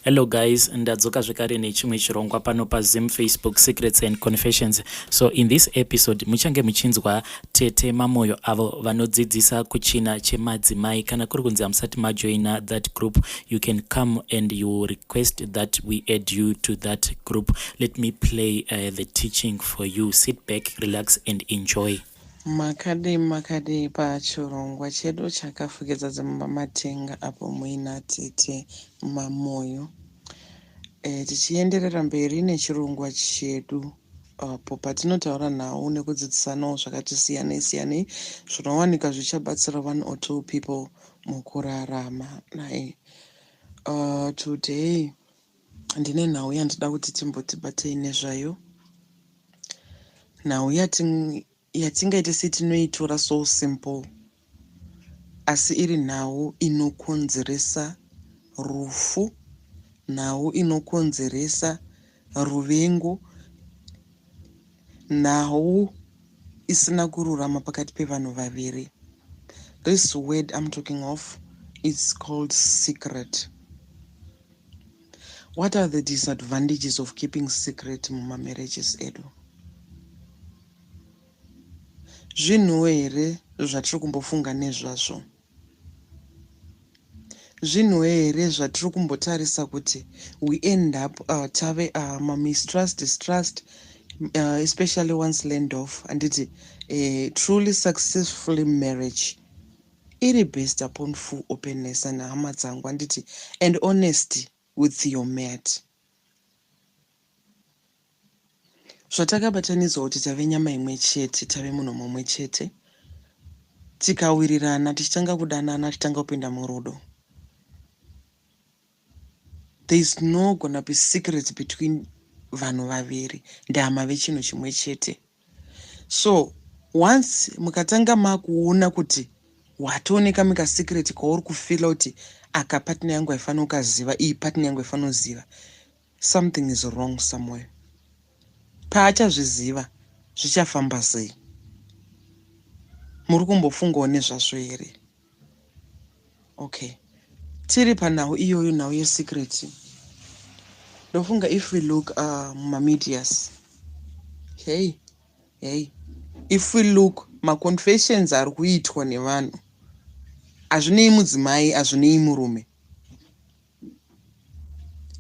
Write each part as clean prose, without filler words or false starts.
Hello guys, ndadzoka zvekare nechimwe chirongwa pano paZim Facebook Secrets and Confessions. So in this episode muchange muchinzwa Tete Mamoyo avo vanodzidzisa kuchina chemadzimai. Kana kuri kunzi hamusati majoina that group, you can come and you request that we add you to that group. Let me play the teaching for you. Sit back, relax and enjoy. Makade pachirongwa chedu chakafukidza dzimba matenga apo muina Tete Mamoyo. Tichienderera mberi nechirongwa chedu apo patinotaura nhau nekudzidzisanawo zvakati siyanei zvinowanika zvichabatsira 1 or 2 people mukurarama. Today ndine nhau yandida kuti timbotibatei nezvayo. Nhau yatingaita setinoitora so simple, asi iri nhau inokonzeresa rufu, nhau inokonzeresa ruvengo, nhau isina kururama pakati pevanhu vaviri. This word I'm talking of is called secret. What are the disadvantages of keeping secret muma marriages edu? Zvinhu here zvatiri kumbofunga nezvazvo? Zvinhu here zvatiri kumbotarisa kuti we end up tave mistrust, distrust, especially once land off, and it's a truly successful marriage. Iri based upon full openness and hama dzangu, and honesty with your mate. Zvatakabatanidzwa kuti tave nyama imwe chete, tave munhu mumwe chete, tikawirirana tichitanga kudanana, tichitanga kupinda murudo. There is no gonna be secrets between vanhu vaviri, ndama vechinhu chimwe chete. So once mukatanga makuona kuti watooneka mika secret kwauri kufila kuti aka partner yangu haifanira kuziva, iyi partner yangu haifanira kuziva, something is wrong somewhere. Paachazviziva zvichafamba sei? Muri kumbofungawo nezvazvo here? Okay, tiri panhau iyoyo, nhau yesecret. Ndofunga if we look mumamedias, hey, if we look maconfessions ari kuitwa nevanhu, hazvinei mudzimai, hazvinei murume,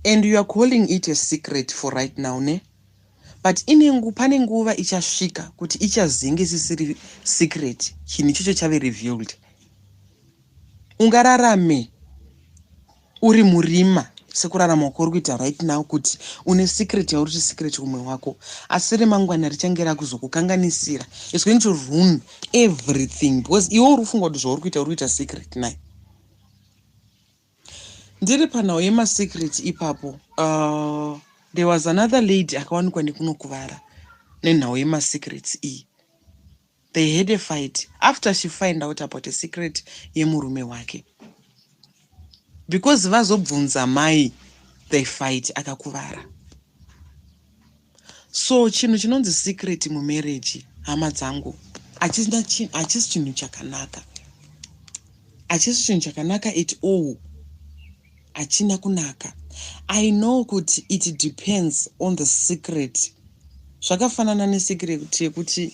and you are calling it a secret for right now, ne? But pane nguva ichasvika kuti ichazenge sisiri secret, chinhu ichocho chave revealed. Ungararame uri murima sekurarama kwuri kuita right now kuti une secret yauri kuti secret kumwe wako, asi remangwana richange rakuzokukanganisira. It's going to ruin everything because iwe uri kufunga kuti zvauri kuita secret naye. Ndiri panhau yemasecret ipapo, there was another lady akawanikwa nekunokuvara nenhau yemasecrets iyi. They had a fight after she find out about a secret yemurume wake. Because vazobvunza mai, they fight, akakuvara. So chinhu chinonzi secret mumarriage, hama dzangu, hachisi chinhu chakanaka. Hachisi chinhu chakanaka at all. Hachina kunaka. I know kuti it depends on the secret. Zvakafanana nesecret yekuti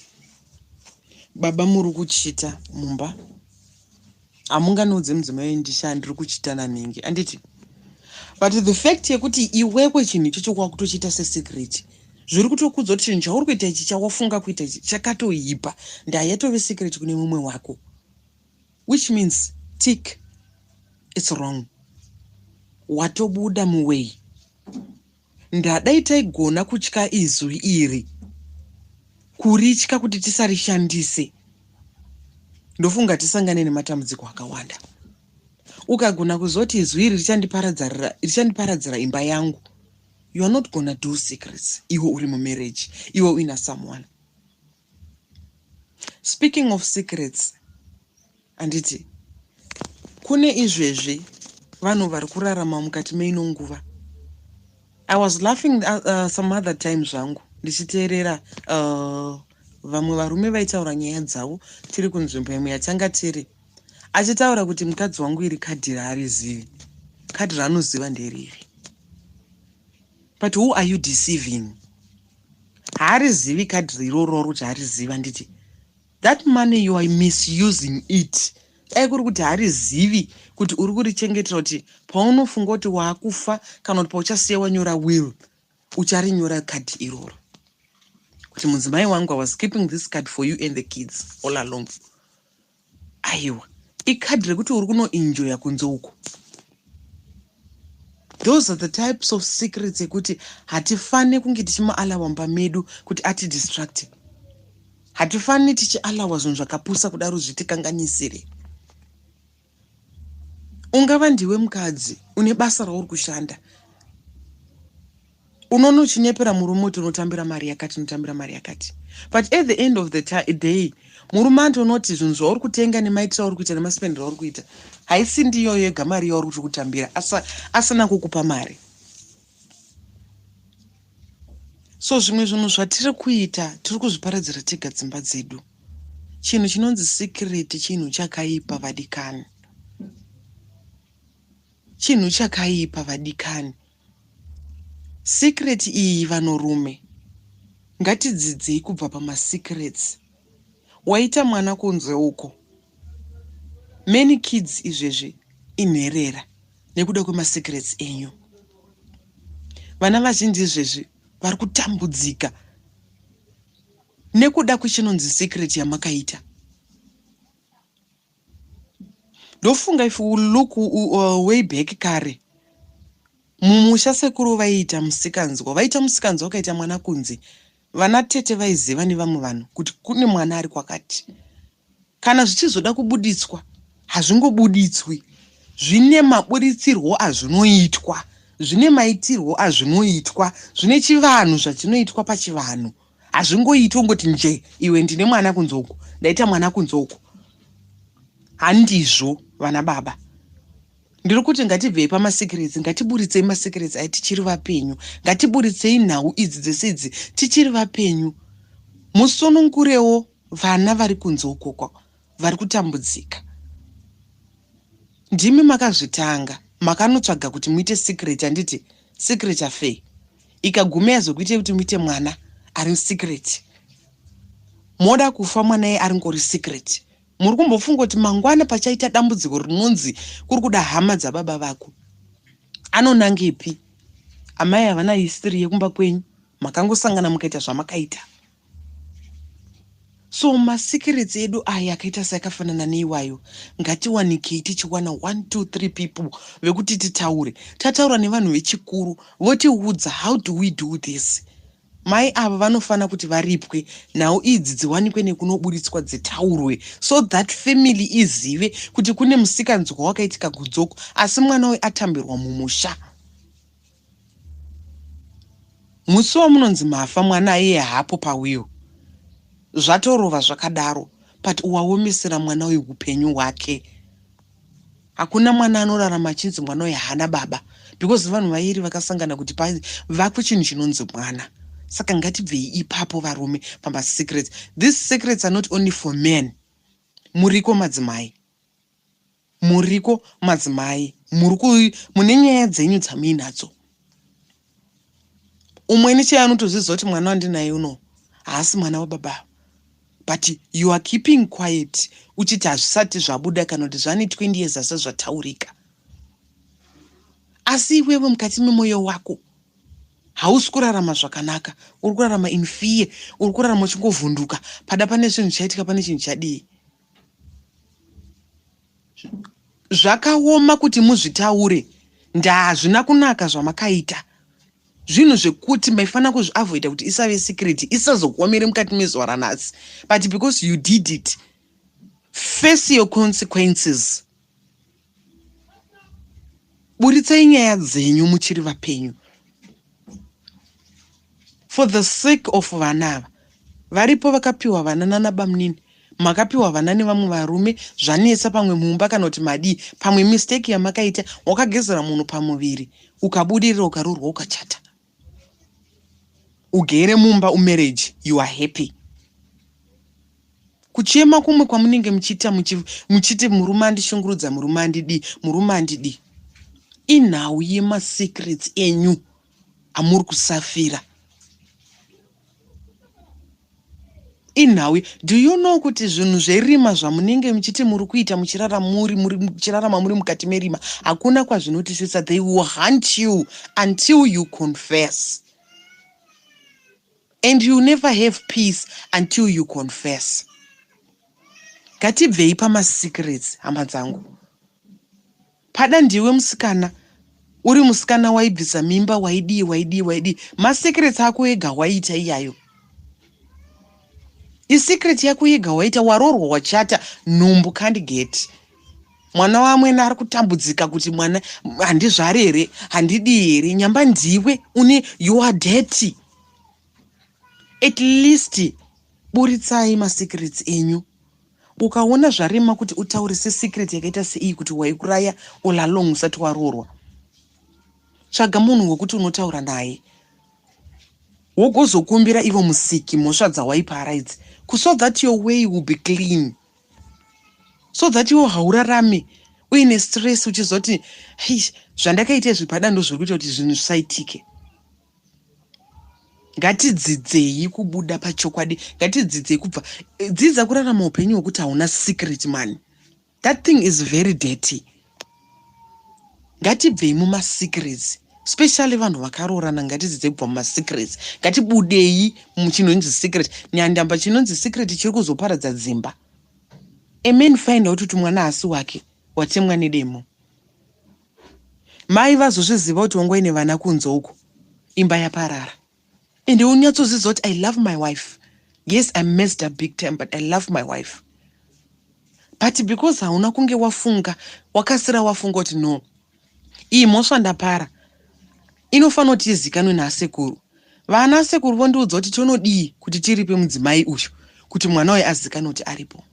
baba muri kuchita mumba, hamunganodze mudzimai ndiri kuchita naningi, anditi? But the fact yekuti iwewe chinhu ichocho kwakutochita secret, zviri kutokudza kuti chinhu chauri kuita ichi, chawafunga kuita ichi, chakatoipa, ndayatove secret kune mumwe wako. Which means, tick, it's wrong. Watobuda muwei. Ndadai taigona kutya izwi iri, kuritya kuti tisarishandise, ndofunga tisangane nematambudziko akawanda. Ukagona kuzoti izwi iri richandiparadzira imba yangu, you are not gonna do secrets iwe uri mumarriage, iwe uina someone. Speaking of secrets, anditi kune izvezvi vanhu vari kurarama mukati meino nguva. I was laughing some other times zvangu ndichiteerera vamwe varume vaitaura nyaya dzavo tiri kunzvimbo imwe yatanga tiri, achitaura kuti mukadzi wangu iri kadhi raarizivi, kadhi raanoziva nderiri. But who are you deceiving? Haarizivi kadhi iroro kuti haariziva nditi. That money you are misusing it. Dai kuri kuti haarizivi kuti uri kurichengetera kuti paunofunga kuti waakufa kana kuti pauchasiya wanyora will ucharinyora kadhi iroro. Kuti mudzimai wangu, I was keeping this card for you and the kids all along. Aiwa, ikadhi rekuti uri kunoenjoya kunze uko. Those are the types of secrets ekuti hatifane kunge tichimaalawa mumba medu kuti ati distracting. Hatifane tichialawa zvinhu zvakapusa kudaro zvitikanganisire. Ungava ndiwe mukadzi une basa rauri kushanda. Unono uchinyepera murume kuti unotambira mari yakati, unotambira mari yakati. But at the end of the day, murume anoti zvinhu zvauri kutenga nemaitiro auri kuita nemaspendero auri kuita haisi ndiyo yega mari yauri kuti kutambira, asina kukupa mari. So zvimwe zvinhu zvatiri kuita tiri kuzviparadzira tega dzimba dzedu. Chinhu chinonzi secret chinhu chakaipa vadikani. Chinhu chakaipa vadikani. Secret iyi vanorume ngatidzidzei kubva pamasecrets. Waita mwana kunze uko. Many kids izvezvi inherera nekuda kwemasecrets enyu. Vana vazhinji izvezvi vari kutambudzika nekuda kwechinonzi secret yamakaita. Ndofunga if we look way back kare, mumusha sekuru vaiita musikanzwa. Vaita musikanzwa wakaita mwana kunze. Vana tete vaiziva nevamwe vanhu kuti kune mwana ari kwakati. Kana zvichizoda kubuditswa, hazvingobuditswi. Zvine maburitsirwo azvinoitwa. Zvine maitirwo azvinoitwa. Zvine chivanhu zvachinoitwa pachivanhu. Hazvingoitwa ngoti nje, iwe ndine mwana kunze uko, ndaita mwana kunze uko. Handizvo vana baba. Ndiri kuti ngatibvei pamasecrets, ngatiburitsei masecrets aya tichiri vapenyu. Ngatiburitsei nhau idzi dzese idzi tichiri vapenyu. Musonongurewo vana vari kunze ukoko, vari kutambudzika. Ndimi makazvitanga, makanotsvaga kuti muite secret, handiti secret affair. Ikaguma yazokuita kuti muite mwana ari secret. Moda kufa mwana ye ari ngori secret. Muri kumbofunga kuti mangwana pachaita dambudziko rinonzi kuri kuda hama dzababa vako, anonangepi? Amai havana history yekumba kwenyu, makangosangana mukaita zvamakaita. So masecrets edu aya akaita sakafanana neiwayo ngatiwanikei tichiwana 1 2 3 people vekuti titaure. Tataura nevanhu vechikuru votiudza how do we do this. Mai ava vanofana kuti varipwe, nhau idzi dziwanikwe nekunoburitswa dzitaurwe, so that family izive kuti kune musikanzwa wakaitika kudzoko asi mwana we atambirwa mumusha. Musi wamunonzi mafa mwana iye hapo pawiyo. Zvatorova zvakadaro, but uwaomesera mwana we upenyu hwake. Hakuna mwana anorarama achinzi mwana we hana baba, because vanhu vairi vakasangana kuti vakwe chinhu chinonzi mwana. Saka ngatibvei ipapo varume pamasecrets. These secrets are not only for men. Muriko madzimai. Muriko madzimai. Mune nyaya dzenyu dzamuinadzo. Umwe neche anotozviziva kuti mwana wandinaye uno haasi mwana wababa. But you are keeping quiet. Uchiti hazvisati zvabuda kana kuti zvane 20 years asati zvataurika. Asi iwewe mukati memwoyo wako hausi kurarama zvakanaka, uri kurarama in fear, uri kurarama uchingovhunduka. Pada pane zvinhu chaitika, pane chinhu chadii. Zvakaoma kuti muzvitaure, hazvina kunaka zvamakaita. Zvinhu zvekuti maifana kuzviavoida kuti isave secret, isazokuomere mukati mezuva ranhasi. But because you did it, face your consequences. Buritsai nyaya dzenyu muchiri vapenyu. For the sake of vanava. Varipo vakapiwa vana nanabamunini. Makapiwa vana nevamwe varume zvanetsa pamwe mumba kana kuti madii. Pamwe mistake yamakaita, wakagezera munhu pamuviri, ukabudirira ukarurwa ukachata. Ugere mumba umarriage, you are happy. Kuchema kumwe kwamunenge muchita muchiti murume andishungurudza, murume andidi. Inhau yemasecrets enyu amuri kusafira. Inhawi, do you know kuti zvinhu zverima zvamunenge muchiti muri kuita muchirarama muri mukati merima hakuna kwazvinotisvitsa. They will hunt you until you confess. And you never have peace until you confess. Ngatibvei pamasecrets, hama dzangu. Pada ndiwe musikana, uri musikana waibvisa mimba, waidii. Masecrets ako ega waita iyayo. Isecret yako yega waita, warorwa wachata, nhumbu candigate. Mwana wamwena ari kutambudzika kuti mwana handizvari here, handidi here, nyamba ndiwe you are dirty. At least buritsai masecrets enyu. Ukaona zvarema kuti utaurise secret yakaita sei kuti waikuraya ulalong usati warorwa. Tsvaga munhu wekuti unotaura naye. Wogozokumbira ivo musiki mhosva dzawaipara idzi. So that your way will be clean. So that you haurarame uine stress uchizoti zvandakaita zvipada ndo zviri kuita kuti zvinhu zvisaitike. Ngatidzidzei kubuda pachokwadi. Ngatidzidzei kubva. Dzidza kurarama upenyu hwekuti hauna secret man. That thing is very dirty. Ngatibvei mumasecrets. Especially vanhu vakaroorana ngatidzidzei kubva mumasecrets. Ngatibudei muchinonzi secret. Nyandamba chinonzi secret chiri kuzoparadza dzimba. Amen. Find out kuti mwana hasi wake watemwa nedemo. Mai vazozviziva kuti wangoine vana kunze uko, imba yaparara. Ende unyatsoziva kuti I love my wife. Yes, I messed up big time, but I love my wife. But because hauna kunge wafunga, wakasira wafunga kuti no, iyi mhosva ndapara, inofanira kuti izikanwe naasekuru. Vana sekuru vondiudza kuti tonodii kuti tiripe mudzimai uyu, kuti mwana waye azikanwe kuti aripo.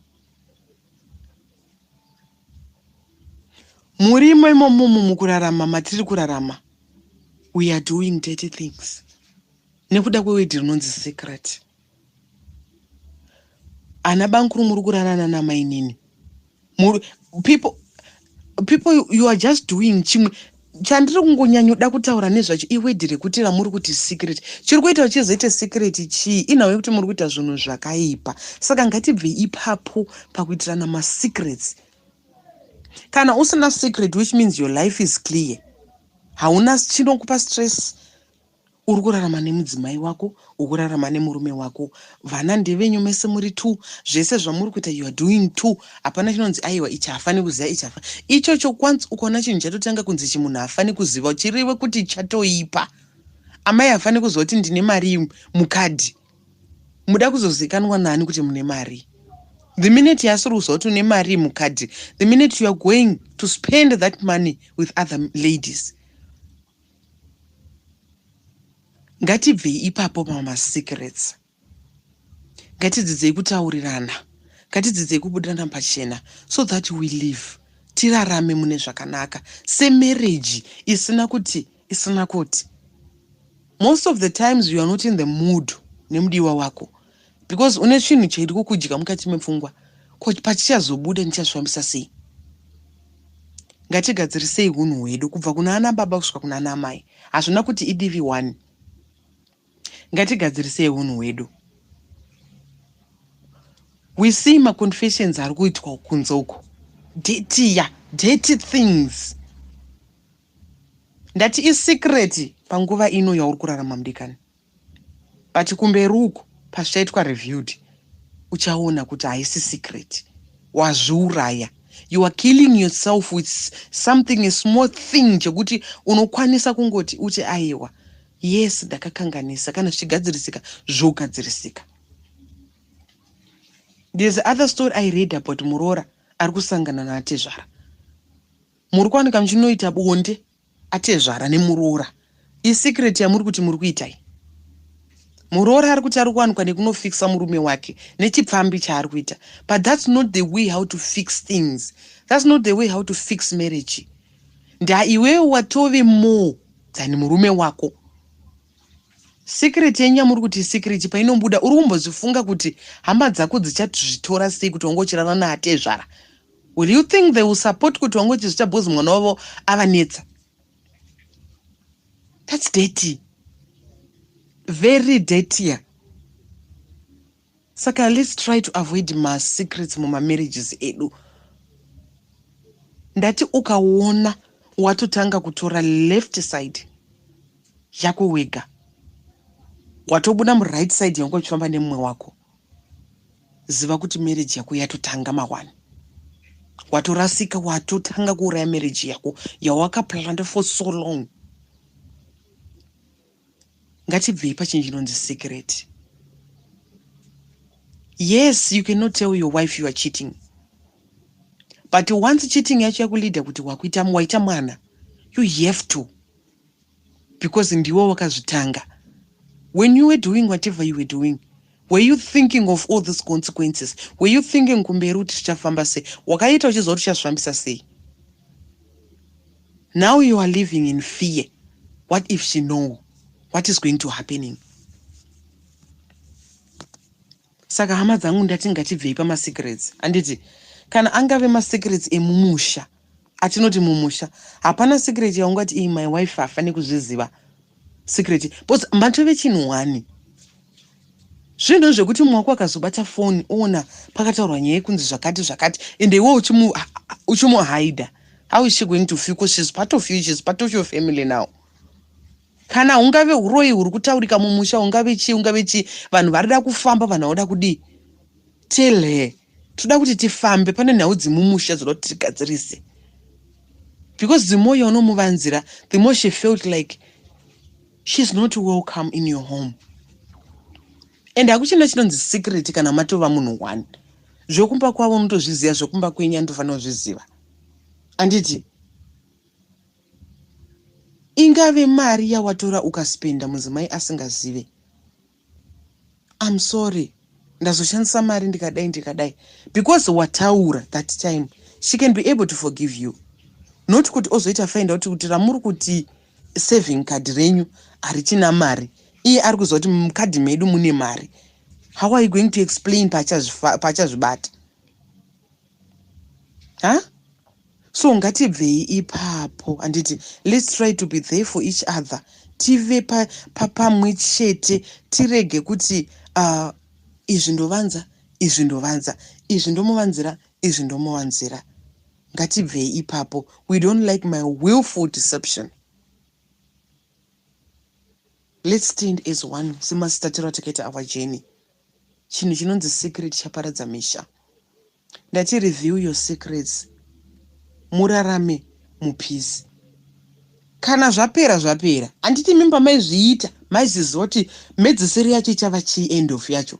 Murimo imomo mukurarama matiri kurarama, we are doing dirty things. Nekuda kwewedhi rinonzi secret. Ana bankuru muri kurarana namai nini. People, you are just doing chimwe. Chandiri kungonyanyoda kutaura nezvacho iwedhi rekuti ramuri kuti secret. Chiri kuita uchizoita secret chii? Inawe kuti muri kuita zvinhu zvakaipa. Saka ngatibve ipapo pakuitirana masecrets. Kana usina secret, which means your life is clear. Hauna chinokupa stress. Uri kurarama nemudzimai wako, ukurarama nemurume wako. Vana ndevenyu mese muri tu. Zvese zvamuri kuita you are doing tu. Hapana chinonzi aiwa ichi hafani kuziva ichi hafani. Ichocho kwanza ukaona chinhu chatotanga kunzi chimunhu hafani kuziva, chiriwe kuti chatoipa. Amai hafani kuziva kuti ndine mari mukadhi. Muda kuzozikanwa nani kuti mune mari. The minute yasiri kuziva kuti une mari mukadhi, the minute you are going to spend that money with other ladies. Ngatibvei ipapo pamasecrets. Ngatidzidzei kutaurirana. Ngatidzidzei kubudirana pachena, so that we live. Tirarame mune zvakanaka. Se marriage isina kuti. Most of the times you are not in the mood nemudiwa wako. Because une chinhu chiri kukudya mukati mepfungwa. Pachichazobuda ndichazvifambisa sei? Ngatigadzirisei hunhu hwedu kubva kuna ana baba kusvika kuna ana mai. Hazvina kuti idivi one. Ngatigadzirisei hunhu hwedu. We see ma confessions ari kuitwa kunze uko. Dirty things. Ndati isecret panguva ino yauri kurarama mudikani. But kumberi uko pazvichaitwa reviewed, uchaona kuti haisi secret. Wazviuraya. You are killing yourself with something, a small thing chekuti unokwanisa kungoti uti aiwa. Yes, ndakakanganisa. Kana zvichigadzirisika, zvogadzirisika. There's other story I read about Murora ari kusangana naatezvara. Muri kuwanika muchinoita bonde atezvara nemurora. Isecret yamuri kuti muri kuitai. Murora ari kuti ari kuwanikwa nekunofixa murume wake nechipfambi chaari kuita. But that's not the way how to fix things. That's not the way how to fix marriage. Nda iwewe watove more than murume wako. Secret yenyu muri kuti secret painombuda uri kumbozifunga kuti hama dzako dzichatozvitora sei kuti wangochirana naatezvara. Will you think they will support kuti wangochizvita bhozi mwana wavo avanetsa? That's dirty. very dirty. Saka, let's try to avoid my secrets muma marriages edu. Ndati ukaona watotanga kutora left side yako wega, watobuda mu right side yangu chifamba nemwe wako, ziva kuti marriage yako yatotanga mawani. Watorasika, watotanga kuuraya marriage yako yawakaplanned for so long. Ngatibvei pachinjinonzi secret. Yes, you cannot tell your wife you are cheating. But once cheating yacho yakulead kuti waita mwana, you have to. Because ndiwo wakazvitanga. When you were doing whatever you were doing, were you thinking of all these consequences? Were you thinking kumberi kuti zvichafamba sei? Wakaita uchiziva kuti zvichazvifambisa sei? Now you are living in fear. What if she know what is going to happening? Saka hama dzangu ndati ngatibvei pama-secrets. Anditi, kana angave ma-secrets emumusha, atinoti mumusha, hapana secret yaungati iyi my wife hafani kuzviziva. Secret. But matove chinhu wani. Zvinhu zvekuti mwako akazobata phone ona pakataurwa nyaya yekunzi zvakati, ende iwe uchimuhide. How is she going to feel? Because she's part of you, she's part of your family now. Kana ungave uroi uri kutaurika mumusha, ungave chi, vanhu varida kufamba, vanhu vanoda kudi. Tell her, toda kuti tifambe, pane nhau dzimumusha dzoda kuti tigadzirise. Because the more yaunomuvanzira, the more she felt like she's not welcome in your home. And hakuchina chinonzi secret kana matova munhu one. Zvokumba kwavo unotozviziva, zvokumba kwenyu anofanira kuzviziva. Anditi, ingave mari yawatora ukaspenda mudzimai asingazive. I'm sorry. Ndazoshandisa mari ndikadai. Because wataura that time, she can be able to forgive you. Not kuti ozoita find out kuti ramuri kuti saving card renyu harichina mari. Iye ari kuziva kuti mukadhi medu mune mari. How are you going to explain pachazvibata? Huh? So ngatibvei ipapo. Anditi, let's try to be there for each other. Tive pamwe chete, tirege kuti izvi ndovanza, izvi ndomuvanzira. Ngatibvei ipapo. We don't like my willful deception. Let's stand as one. Simasitatirwa takaita our journey. Chinhu chinonzi secret chaparadza misha. Ndati review your secrets. Murarame mupeace. Kana zvapera. Anditi mimba maizviita, maiziziva kuti medziseri yacho ichava chi end of yacho.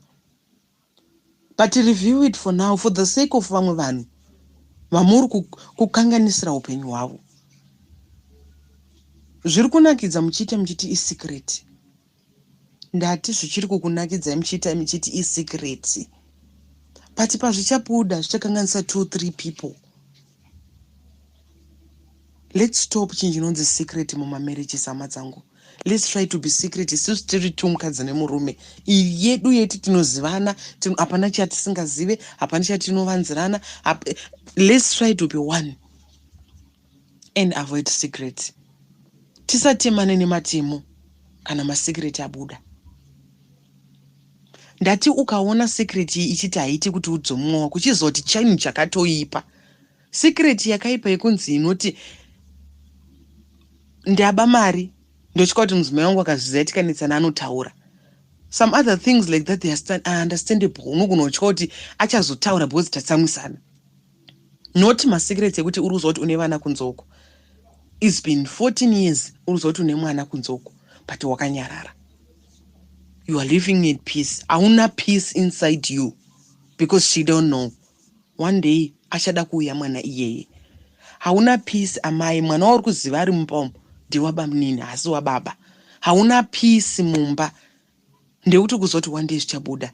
But review it for now, for the sake of vamwe vanhu vamuri kukanganisira upenyu hwavo. Zviri kunakidza muchiti isecret. Ndati zvichiri kukunakidza muchiti isecret. But pazvichabuda zvichakanganisa 2-3 people. Let's stop chinjinonzi secret muma marriages hama dzangu. Let's try to be secret. Isusu tiri tumukadzi nemurume. Iyi yedu yeti tinozivana, hapana chatisingazive, hapana chatinovanzirana. Let's try to be one and avoid secret. Tisatemane nematemo kana masecret abuda. Ndati ukaona secret ichiti haiti kuti udzomwa kuchizoti chinhu chakatoipa. Secret yakaipa yekunzi inoti ndaba mari ndochika kuti mudzimai wangu akazviziva tikanetsana anotaura. Some other things like that, they are understandable. Unogona kuti achazotaura because tatsamwisana. Not masecret ekuti uri kuzoti une vana kunzoko. It's been 14 years uri kuzoti une mwana kunzoko, but wakanyarara. You are living in peace. Hauna peace inside you because she don't know. One day achada kuuya mwana iyeye. Hauna peace amai, mwana wauri kuziva ari mumba ndiwaba munini hasi wababa. Hauna peace mumba. Ndeuti kuzoti one day zvichabuda.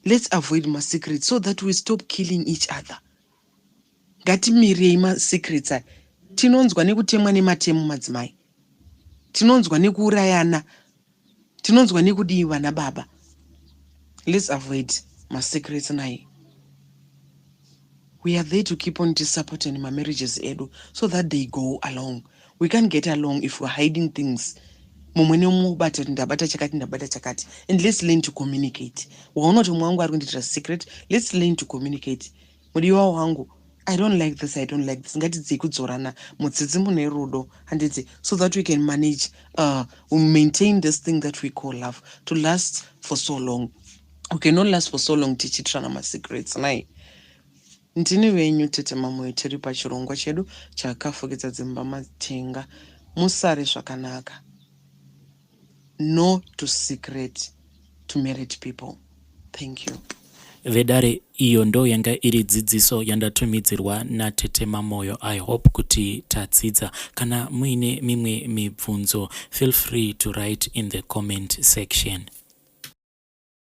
Let's avoid my secrets so that we stop killing each other. Ngatimirei ma secrets. Tinonzwa nekutemwa nematemo madzimai. Tinonzwa nekuurayana. Tinonzwa nekudiwa nababa. Let's avoid my secrets nai. We are there to keep on supporting my marriages edu so that they go along. We can't get along if we're hiding things. mumwe nemumwe ubata kuti ndabata chakati, and let's learn to communicate. Waunoti mumwe wangu ari kundiitira secret, let's learn to communicate. Mudiwa wangu, I don't like this, ngatidzei kudzorana mudzidzi mune rudo handidzi, so that we can manage, we maintain this thing that we call love to last for so long. We cannot last for so long tichitirana masecrets nai. Ndini venyu tete mamoyo tiri pachirongwa chedu chakafukidza dzimba matenga. Musare zvakanaka. No to secret to married people. Thank you. Vedare, iyo ndo yanga iri dzidziso yandatumidzirwa natete mamoyo. I hope kuti tadzidza. Kana muine mimwe mibvunzo, feel free to write in the comment section.